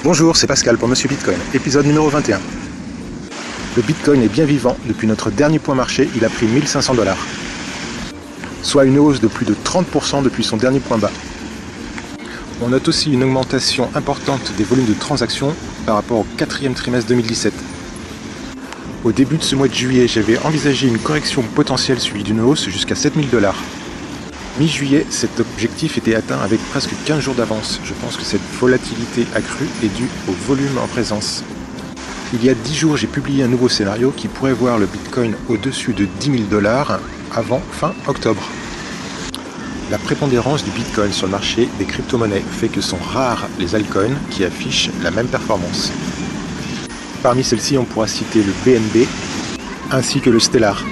Bonjour, c'est Pascal pour Monsieur Bitcoin, épisode numéro 21. Le Bitcoin est bien vivant, depuis notre dernier point marché, il a pris 1500 $, soit une hausse de plus de 30% depuis son dernier point bas. On note aussi une augmentation importante des volumes de transactions par rapport au quatrième trimestre 2017. Au début de ce mois de juillet, j'avais envisagé une correction potentielle suivie d'une hausse jusqu'à 7000 $. Mi-juillet, cet objectif était atteint avec presque 15 jours d'avance. Je pense que cette volatilité accrue est due au volume en présence. Il y a 10 jours, j'ai publié un nouveau scénario qui pourrait voir le Bitcoin au-dessus de 10 000 $ avant fin octobre. La prépondérance du Bitcoin sur le marché des crypto-monnaies fait que sont rares les altcoins qui affichent la même performance. Parmi celles-ci, on pourra citer le BNB ainsi que le Stellar.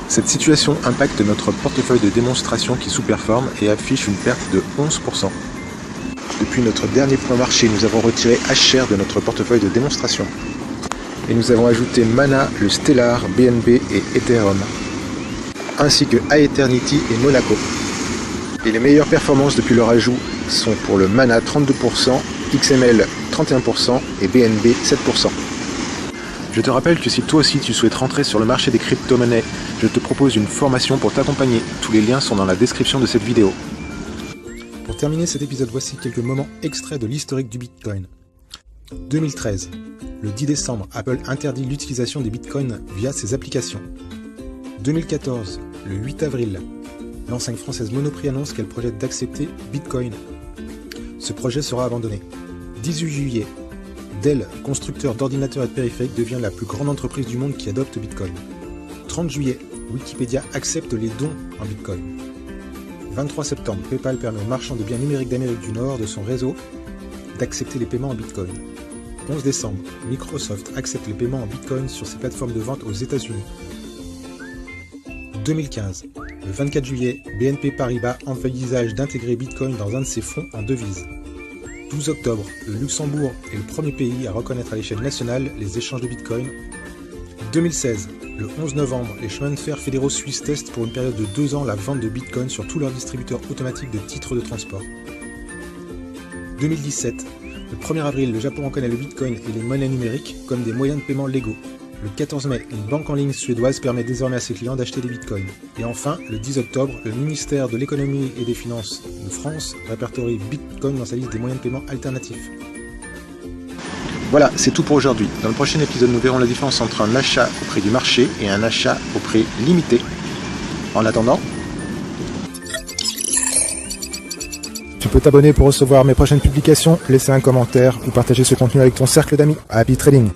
Cette situation impacte notre portefeuille de démonstration qui sous-performe et affiche une perte de 11%. Depuis notre dernier point marché, nous avons retiré HR de notre portefeuille de démonstration. Et nous avons ajouté Mana, le Stellar, BNB et Ethereum, ainsi que Aeternity et Monaco. Et les meilleures performances depuis leur ajout sont pour le Mana 32%, XML 31% et BNB 7%. Je te rappelle que si toi aussi tu souhaites rentrer sur le marché des crypto-monnaies, je te propose une formation pour t'accompagner. Tous les liens sont dans la description de cette vidéo. Pour terminer cet épisode, voici quelques moments extraits de l'historique du Bitcoin. 2013. Le 10 décembre, Apple interdit l'utilisation des Bitcoins via ses applications. 2014. Le 8 avril, l'enseigne française Monoprix annonce qu'elle projette d'accepter Bitcoin. Ce projet sera abandonné. 18 juillet. Dell, constructeur d'ordinateurs et de périphériques, devient la plus grande entreprise du monde qui adopte Bitcoin. 30 juillet, Wikipédia accepte les dons en Bitcoin. 23 septembre, PayPal permet aux marchands de biens numériques d'Amérique du Nord de son réseau d'accepter les paiements en Bitcoin. 11 décembre, Microsoft accepte les paiements en Bitcoin sur ses plateformes de vente aux États-Unis. 2015, le 24 juillet, BNP Paribas envisage d'intégrer Bitcoin dans un de ses fonds en devises. 12 octobre, le Luxembourg est le premier pays à reconnaître à l'échelle nationale les échanges de Bitcoin. 2016, le 11 novembre, les chemins de fer fédéraux suisses testent pour une période de 2 ans la vente de Bitcoin sur tous leurs distributeurs automatiques de titres de transport. 2017, le 1er avril, le Japon reconnaît le Bitcoin et les monnaies numériques comme des moyens de paiement légaux. Le 14 mai, une banque en ligne suédoise permet désormais à ses clients d'acheter des bitcoins. Et enfin, le 10 octobre, le ministère de l'économie et des finances de France répertorie Bitcoin dans sa liste des moyens de paiement alternatifs. Voilà, c'est tout pour aujourd'hui. Dans le prochain épisode, nous verrons la différence entre un achat au prix du marché et un achat au prix limité. En attendant, tu peux t'abonner pour recevoir mes prochaines publications, laisser un commentaire ou partager ce contenu avec ton cercle d'amis. Happy Trading!